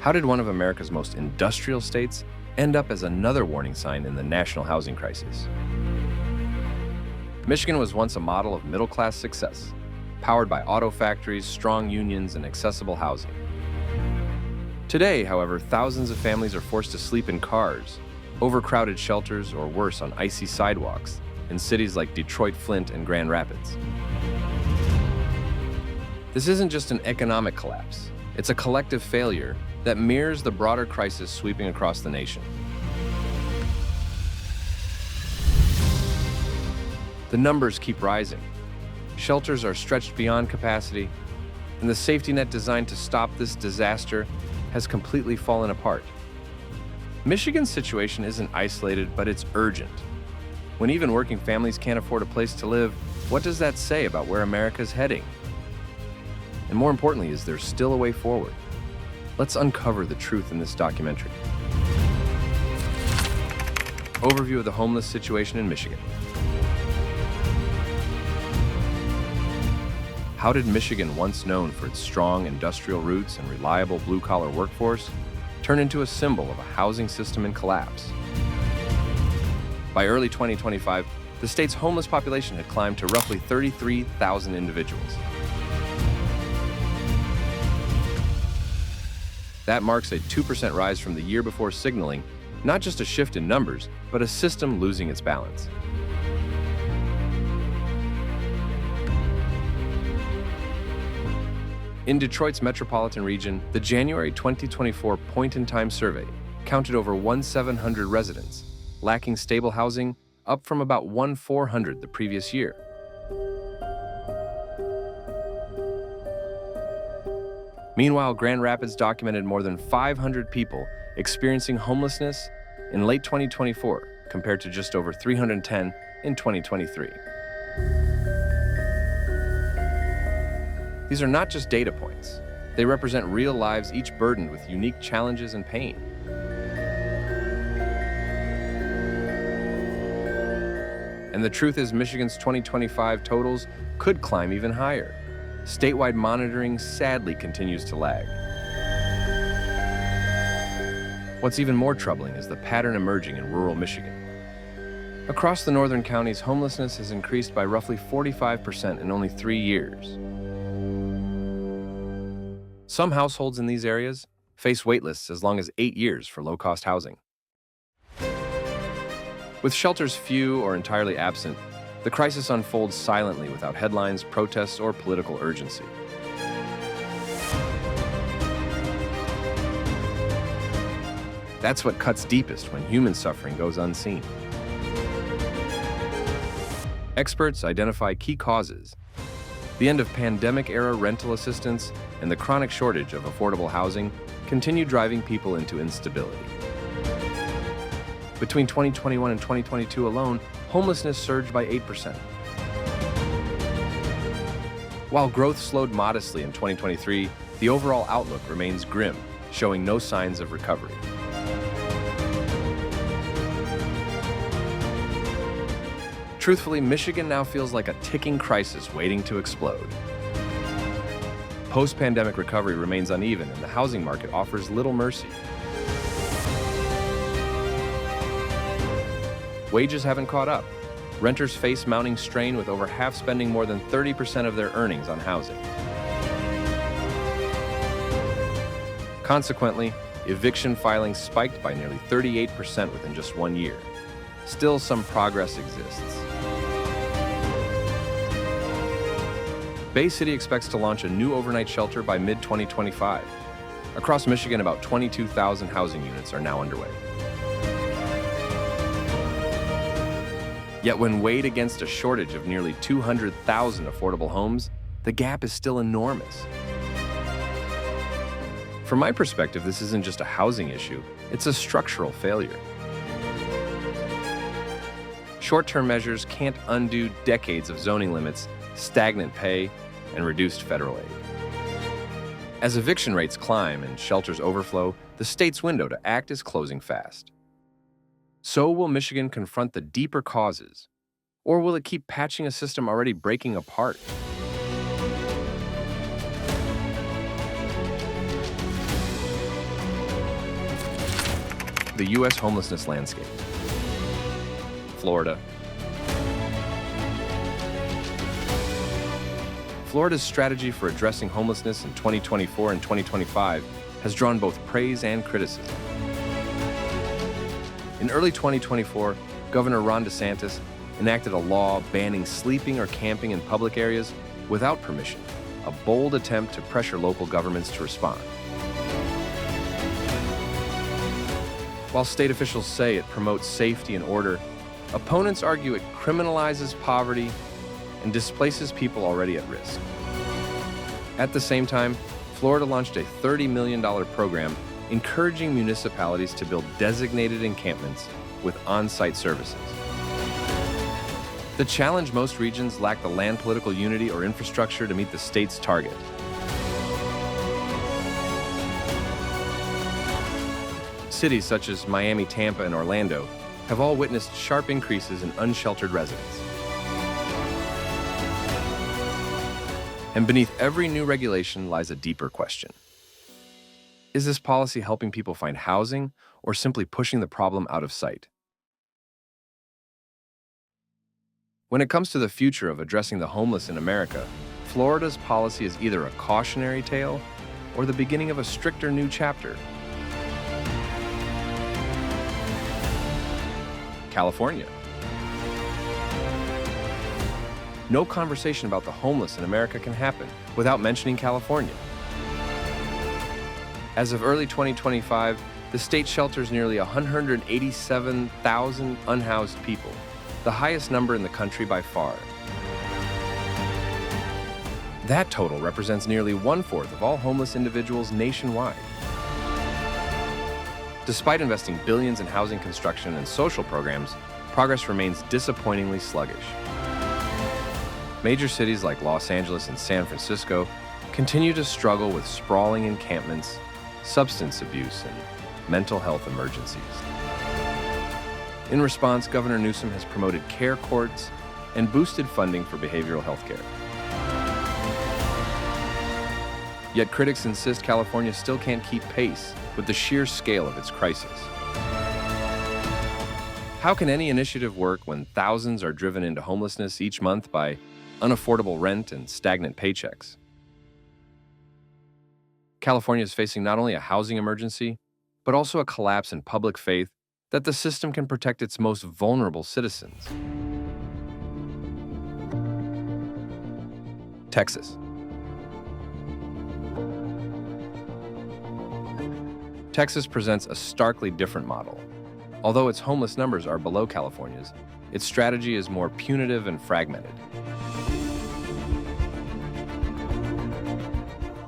How did one of America's most industrial states end up as another warning sign in the national housing crisis? Michigan was once a model of middle-class success, powered by auto factories, strong unions, and accessible housing. Today, however, thousands of families are forced to sleep in cars, overcrowded shelters, or worse, on icy sidewalks in cities like Detroit, Flint, and Grand Rapids. This isn't just an economic collapse. It's a collective failure that mirrors the broader crisis sweeping across the nation. The numbers keep rising. Shelters are stretched beyond capacity, and the safety net designed to stop this disaster has completely fallen apart. Michigan's situation isn't isolated, but it's urgent. When even working families can't afford a place to live, what does that say about where America's heading? And more importantly, is there still a way forward? Let's uncover the truth in this documentary. Overview of the homeless situation in Michigan. How did Michigan, once known for its strong industrial roots and reliable blue-collar workforce, turn into a symbol of a housing system in collapse? By early 2025, the state's homeless population had climbed to roughly 33,000 individuals. That marks a 2% rise from the year before, signaling not just a shift in numbers, but a system losing its balance. In Detroit's metropolitan region, the January 2024 point-in-time survey counted over 1,700 residents lacking stable housing, up from about 1,400 the previous year. Meanwhile, Grand Rapids documented more than 500 people experiencing homelessness in late 2024, compared to just over 310 in 2023. These are not just data points. They represent real lives, each burdened with unique challenges and pain. And the truth is, Michigan's 2025 totals could climb even higher. Statewide monitoring sadly continues to lag. What's even more troubling is the pattern emerging in rural Michigan. Across the northern counties, homelessness has increased by roughly 45% in only 3 years. Some households in these areas face waitlists as long as 8 years for low-cost housing. With shelters few or entirely absent, the crisis unfolds silently without headlines, protests, or political urgency. That's what cuts deepest when human suffering goes unseen. Experts identify key causes: the end of pandemic-era rental assistance and the chronic shortage of affordable housing continue driving people into instability. Between 2021 and 2022 alone, homelessness surged by 8%. While growth slowed modestly in 2023, the overall outlook remains grim, showing no signs of recovery. Truthfully, Michigan now feels like a ticking crisis waiting to explode. Post-pandemic recovery remains uneven, and the housing market offers little mercy. Wages haven't caught up. Renters face mounting strain, with over half spending more than 30% of their earnings on housing. Consequently, eviction filings spiked by nearly 38% within just 1 year. Still, some progress exists. Bay City expects to launch a new overnight shelter by mid-2025. Across Michigan, about 22,000 housing units are now underway. Yet when weighed against a shortage of nearly 200,000 affordable homes, the gap is still enormous. From my perspective, this isn't just a housing issue, it's a structural failure. Short-term measures can't undo decades of zoning limits, stagnant pay, and reduced federal aid. As eviction rates climb and shelters overflow, the state's window to act is closing fast. So will Michigan confront the deeper causes, or will it keep patching a system already breaking apart? The U S Homelessness Landscape. Florida. Florida's strategy for addressing homelessness in 2024 and 2025 has drawn both praise and criticism. In early 2024, Governor Ron DeSantis enacted a law banning sleeping or camping in public areas without permission, a bold attempt to pressure local governments to respond. While state officials say it promotes safety and order, opponents argue it criminalizes poverty and displaces people already at risk. At the same time, Florida launched a $30 million program encouraging municipalities to build designated encampments with on-site services. The challenge: most regions lack the land political unity or infrastructure to meet the state's target. Cities such as Miami, Tampa, and Orlando have all witnessed sharp increases in unsheltered residents. And beneath every new regulation lies a deeper question. Is this policy helping people find housing or simply pushing the problem out of sight? When it comes to the future of addressing the homeless in America, Florida's policy is either a cautionary tale or the beginning of a stricter new chapter. California. No conversation about the homeless in America can happen without mentioning California. As of early 2025, the state shelters nearly 187,000 unhoused people, the highest number in the country by far. That total represents nearly 1/4 of all homeless individuals nationwide. Despite investing billions in housing construction and social programs, progress remains disappointingly sluggish. Major cities like Los Angeles and San Francisco continue to struggle with sprawling encampments, substance abuse, and mental health emergencies. In response, Governor Newsom has promoted care courts and boosted funding for behavioral health care. Yet critics insist California still can't keep pace with the sheer scale of its crisis. How can any initiative work when thousands are driven into homelessness each month by unaffordable rent and stagnant paychecks? California is facing not only a housing emergency, but also a collapse in public faith that the system can protect its most vulnerable citizens. Texas. Texas presents a starkly different model. Although its homeless numbers are below California's, its strategy is more punitive and fragmented.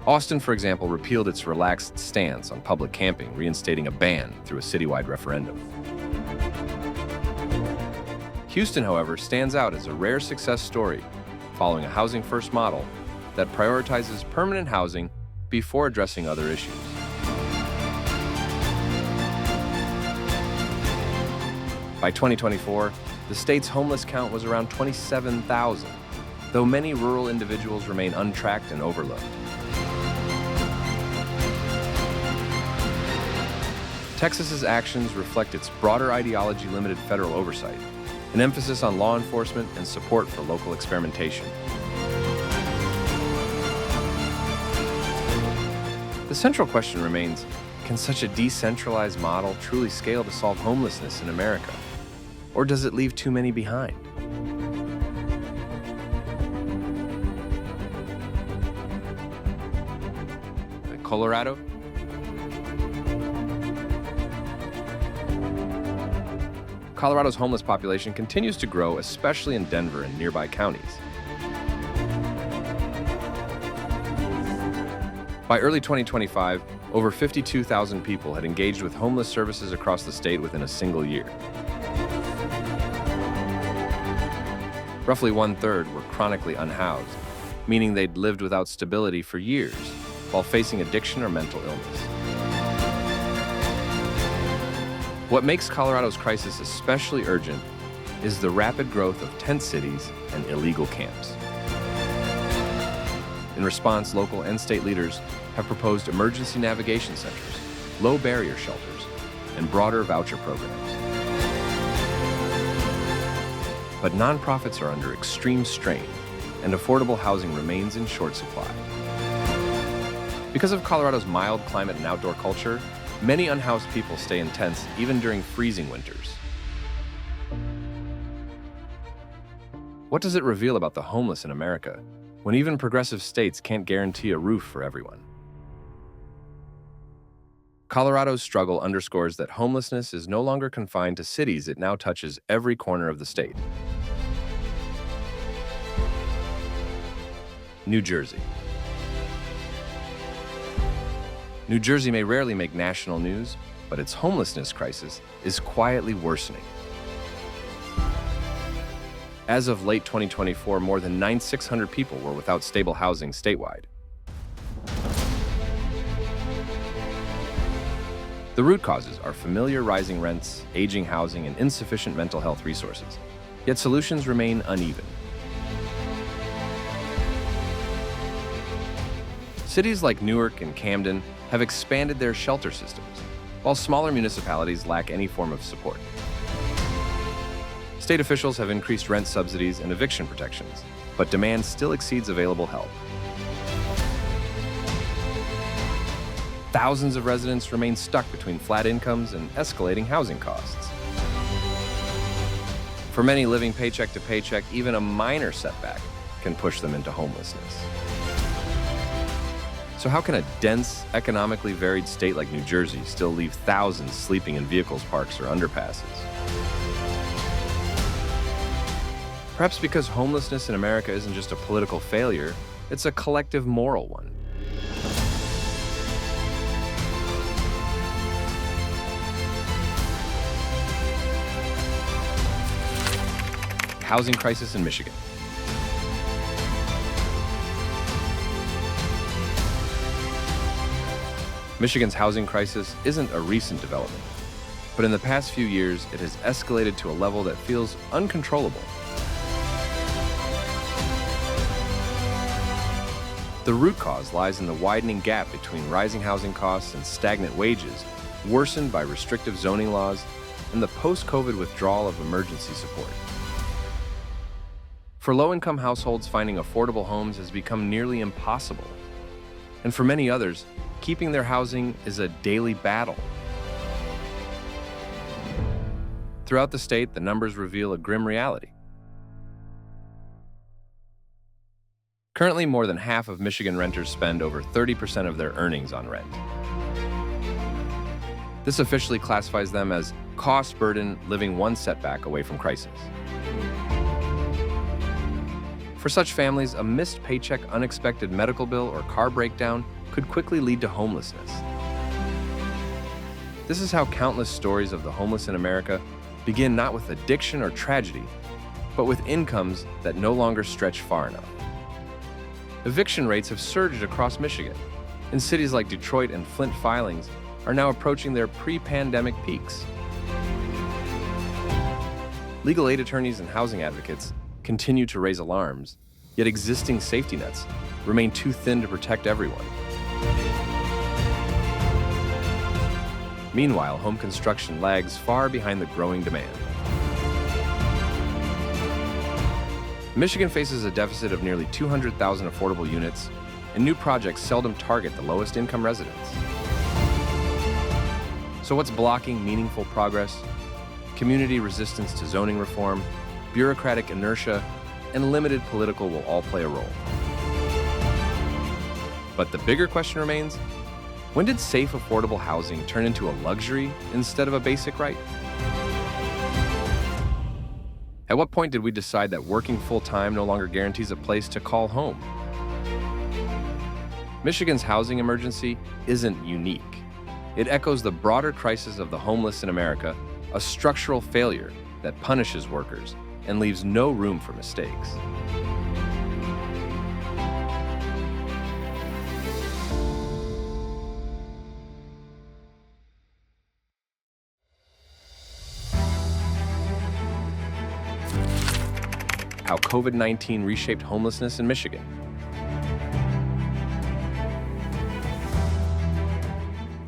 Austin, for example, repealed its relaxed stance on public camping, reinstating a ban through a citywide referendum. Houston, however, stands out as a rare success story, following a housing-first model that prioritizes permanent housing before addressing other issues. By 2024, the state's homeless count was around 27,000, though many rural individuals remain untracked and overlooked. Texas's actions reflect its broader ideology-limited federal oversight, an emphasis on law enforcement and support for local experimentation. The central question remains, can such a decentralized model truly scale to solve homelessness in America? Or does it leave too many behind? Colorado? Colorado's homeless population continues to grow, especially in Denver and nearby counties. By early 2025, over 52,000 people had engaged with homeless services across the state within a single year. Roughly 1/3 were chronically unhoused, meaning they'd lived without stability for years while facing addiction or mental illness. What makes Colorado's crisis especially urgent is the rapid growth of tent cities and illegal camps. In response, local and state leaders have proposed emergency navigation centers, low-barrier shelters, and broader voucher programs. But nonprofits are under extreme strain, and affordable housing remains in short supply. Because of Colorado's mild climate and outdoor culture, many unhoused people stay in tents even during freezing winters. What does it reveal about the homeless in America, when even progressive states can't guarantee a roof for everyone? Colorado's struggle underscores that homelessness is no longer confined to cities. It now touches every corner of the state. New Jersey. New Jersey may rarely make national news, but its homelessness crisis is quietly worsening. As of late 2024, more than 9,600 people were without stable housing statewide. The root causes are familiar rising rents, aging housing, and insufficient mental health resources. Yet solutions remain uneven. Cities like Newark and Camden have expanded their shelter systems, while smaller municipalities lack any form of support. State officials have increased rent subsidies and eviction protections, but demand still exceeds available help. Thousands of residents remain stuck between flat incomes and escalating housing costs. For many living paycheck to paycheck, even a minor setback can push them into homelessness. So how can a dense, economically varied state like New Jersey still leave thousands sleeping in vehicles parks or underpasses? Perhaps because homelessness in America isn't just a political failure, it's a collective moral one. Housing crisis in Michigan. Michigan's housing crisis isn't a recent development, but in the past few years, it has escalated to a level that feels uncontrollable. The root cause lies in the widening gap between rising housing costs and stagnant wages, worsened by restrictive zoning laws and the post-COVID withdrawal of emergency support. For low-income households, finding affordable homes has become nearly impossible. And for many others, keeping their housing is a daily battle. Throughout the state, the numbers reveal a grim reality. Currently, more than half of Michigan renters spend over 30% of their earnings on rent. This officially classifies them as cost burden, living one setback away from crisis. For such families, a missed paycheck, unexpected medical bill, or car breakdown could quickly lead to homelessness. This is how countless stories of the homeless in America begin not with addiction or tragedy, but with incomes that no longer stretch far enough. Eviction rates have surged across Michigan. In cities like Detroit and Flint, filings are now approaching their pre-pandemic peaks. Legal aid attorneys and housing advocates continue to raise alarms, yet existing safety nets remain too thin to protect everyone. Meanwhile, home construction lags far behind the growing demand. Michigan faces a deficit of nearly 200,000 affordable units, and new projects seldom target the lowest income residents. So what's blocking meaningful progress? Community resistance to zoning reform, bureaucratic inertia, and limited political will all play a role. But the bigger question remains, when did safe, affordable housing turn into a luxury instead of a basic right? At what point did we decide that working full-time no longer guarantees a place to call home? Michigan's housing emergency isn't unique. It echoes the broader crisis of the homeless in America, a structural failure that punishes workers and leaves no room for mistakes. How COVID-19 reshaped homelessness in Michigan.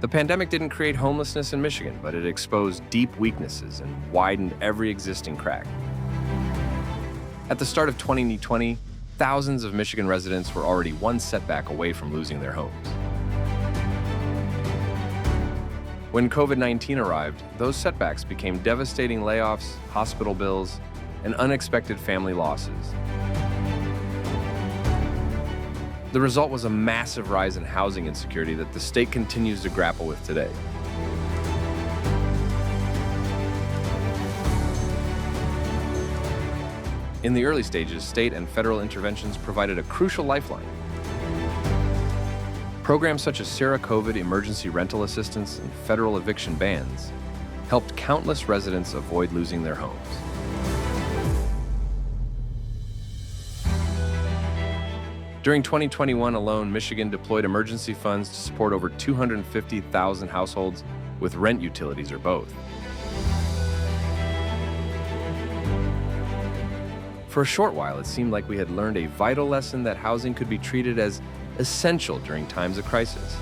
The pandemic didn't create homelessness in Michigan, but it exposed deep weaknesses and widened every existing crack. At the start of 2020, thousands of Michigan residents were already one setback away from losing their homes. When COVID-19 arrived, those setbacks became devastating layoffs, hospital bills, and unexpected family losses. The result was a massive rise in housing insecurity that the state continues to grapple with today. In the early stages, state and federal interventions provided a crucial lifeline. Programs such as Sarah COVID emergency rental assistance and federal eviction bans helped countless residents avoid losing their homes. During 2021 alone, Michigan deployed emergency funds to support over 250,000 households with rent, utilities, or both. For a short while, it seemed like we had learned a vital lesson that housing could be treated as essential during times of crisis.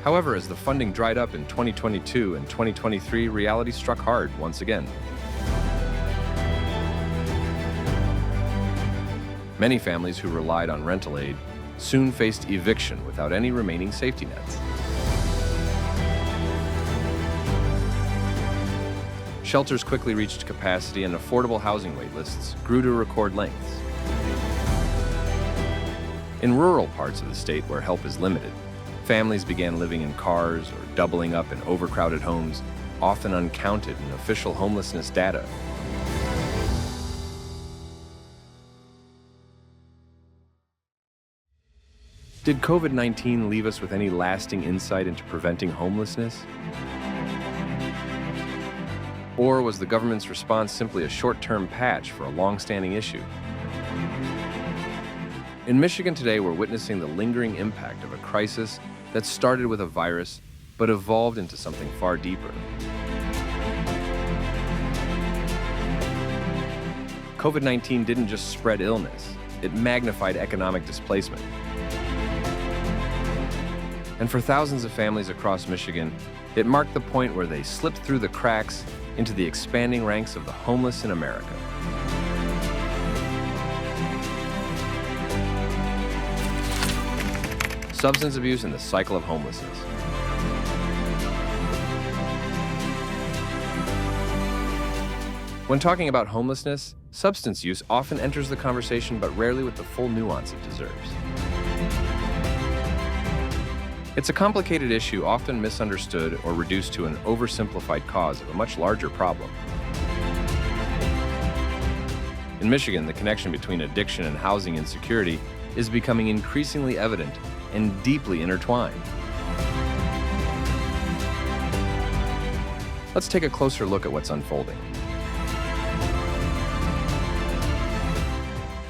However, as the funding dried up in 2022 and 2023, reality struck hard once again. Many families who relied on rental aid soon faced eviction without any remaining safety nets. Shelters quickly reached capacity and affordable housing waitlists grew to record lengths. In rural parts of the state where help is limited, families began living in cars or doubling up in overcrowded homes, often uncounted in official homelessness data. Did COVID-19 leave us with any lasting insight into preventing homelessness? Or was the government's response simply a short-term patch for a long-standing issue? In Michigan today, we're witnessing the lingering impact of a crisis that started with a virus but evolved into something far deeper. COVID-19 didn't just spread illness, it magnified economic displacement. And for thousands of families across Michigan, it marked the point where they slipped through the cracks into the expanding ranks of the homeless in America. Substance abuse and the cycle of homelessness. When talking about homelessness, substance use often enters the conversation, but rarely with the full nuance it deserves. It's a complicated issue, often misunderstood or reduced to an oversimplified cause of a much larger problem. In Michigan, the connection between addiction and housing insecurity is becoming increasingly evident and deeply intertwined. Let's take a closer look at what's unfolding.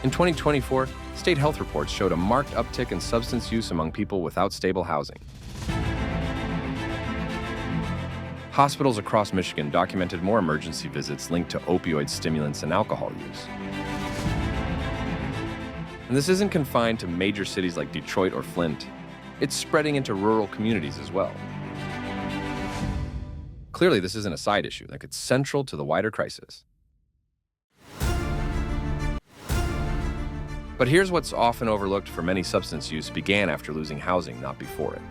In 2024, state health reports showed a marked uptick in substance use among people without stable housing. Hospitals across Michigan documented more emergency visits linked to opioid stimulants and alcohol use. And this isn't confined to major cities like Detroit or Flint. It's spreading into rural communities as well. Clearly, this isn't a side issue, like it's central to the wider crisis. But here's what's often overlooked: for many, substance use began after losing housing, not before it.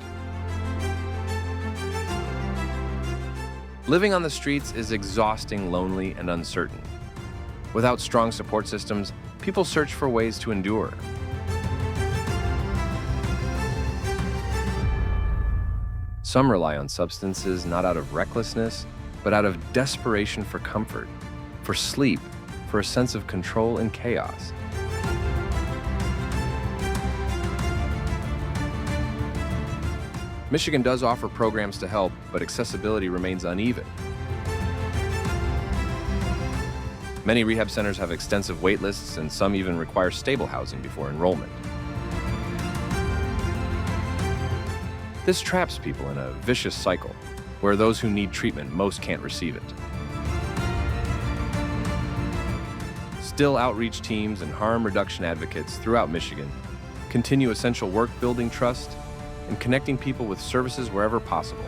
Living on the streets is exhausting, lonely, and uncertain. Without strong support systems, people search for ways to endure. Some rely on substances not out of recklessness, but out of desperation for comfort, for sleep, for a sense of control in chaos. Michigan does offer programs to help, but accessibility remains uneven. Many rehab centers have extensive wait lists, and some even require stable housing before enrollment. This traps people in a vicious cycle, where those who need treatment most can't receive it. Still, outreach teams and harm reduction advocates throughout Michigan continue essential work, building trust, and connecting people with services wherever possible.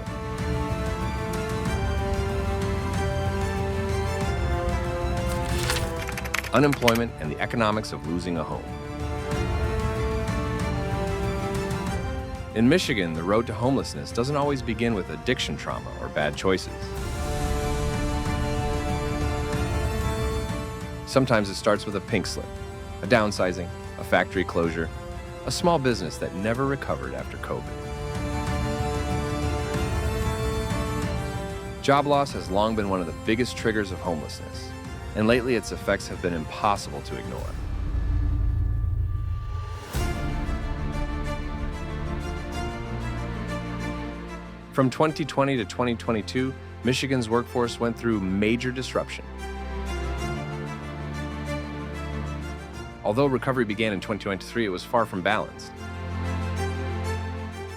Unemployment and the economics of losing a home. In Michigan, the road to homelessness doesn't always begin with addiction trauma or bad choices. Sometimes it starts with a pink slip, a downsizing, a factory closure, a small business that never recovered after COVID. Job loss has long been one of the biggest triggers of homelessness, and lately its effects have been impossible to ignore. From 2020 to 2022, Michigan's workforce went through major disruption. Although recovery began in 2023, it was far from balanced.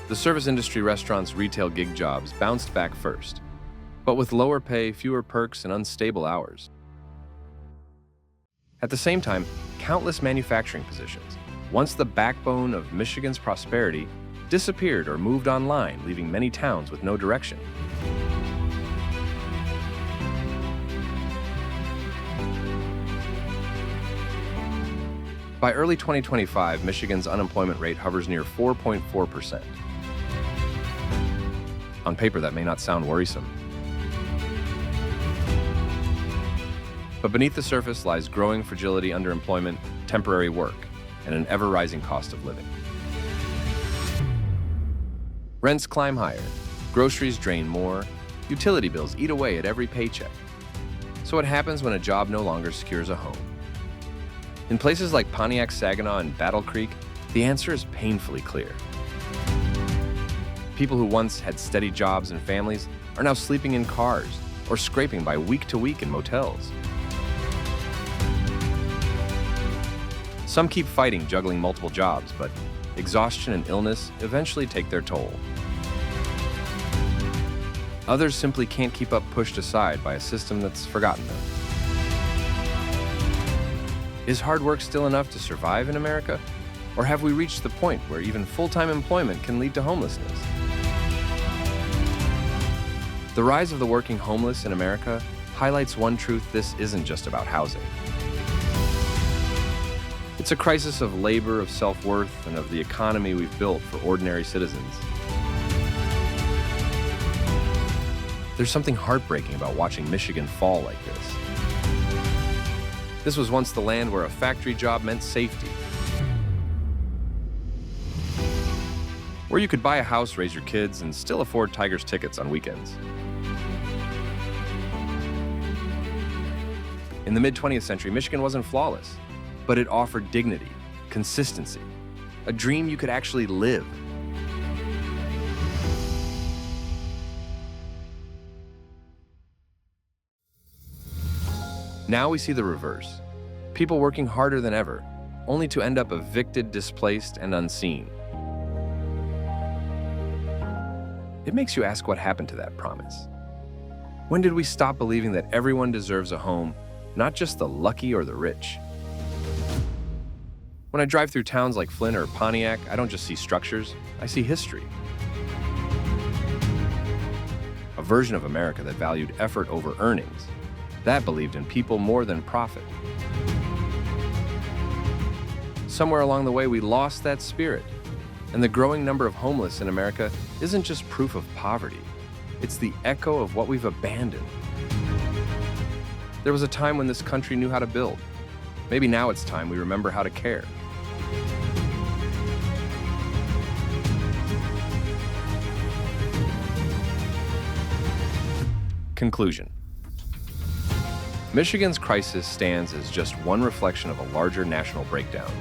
The service industry, restaurants, retail, gig jobs bounced back first, but with lower pay, fewer perks, and unstable hours. At the same time, countless manufacturing positions, once the backbone of Michigan's prosperity, disappeared or moved online, leaving many towns with no direction. By early 2025, Michigan's unemployment rate hovers near 4.4%. On paper, that may not sound worrisome. But beneath the surface lies growing fragility, underemployment, temporary work, and an ever-rising cost of living. Rents climb higher, groceries drain more, utility bills eat away at every paycheck. So what happens when a job no longer secures a home? In places like Pontiac, Saginaw, and Battle Creek, the answer is painfully clear. People who once had steady jobs and families are now sleeping in cars or scraping by week to week in motels. Some keep fighting, juggling multiple jobs, but exhaustion and illness eventually take their toll. Others simply can't keep up, pushed aside by a system that's forgotten them. Is hard work still enough to survive in America? Or have we reached the point where even full-time employment can lead to homelessness? The rise of the working homeless in America highlights one truth: this isn't just about housing. It's a crisis of labor, of self-worth, and of the economy we've built for ordinary citizens. There's something heartbreaking about watching Michigan fall like this. This was once the land where a factory job meant safety, where you could buy a house, raise your kids, and still afford Tigers tickets on weekends. In the mid-20th century, Michigan wasn't flawless, but it offered dignity, consistency, a dream you could actually live. Now we see the reverse. People working harder than ever, only to end up evicted, displaced, and unseen. It makes you ask what happened to that promise. When did we stop believing that everyone deserves a home, not just the lucky or the rich? When I drive through towns like Flint or Pontiac, I don't just see structures, I see history. A version of America that valued effort over earnings, that believed in people more than profit. Somewhere along the way, we lost that spirit, and the growing number of homeless in America isn't just proof of poverty, it's the echo of what we've abandoned. There was a time when this country knew how to build. Maybe now it's time we remember how to care. Conclusion. Michigan's crisis stands as just one reflection of a larger national breakdown.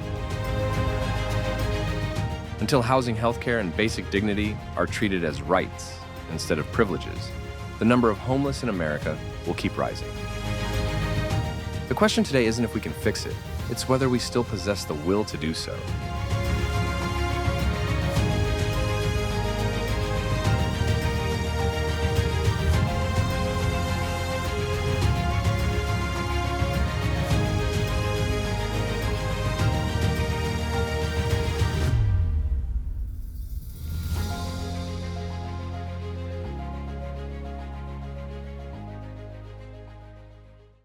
Until housing, healthcare, and basic dignity are treated as rights instead of privileges, the number of homeless in America will keep rising. The question today isn't if we can fix it, it's whether we still possess the will to do so.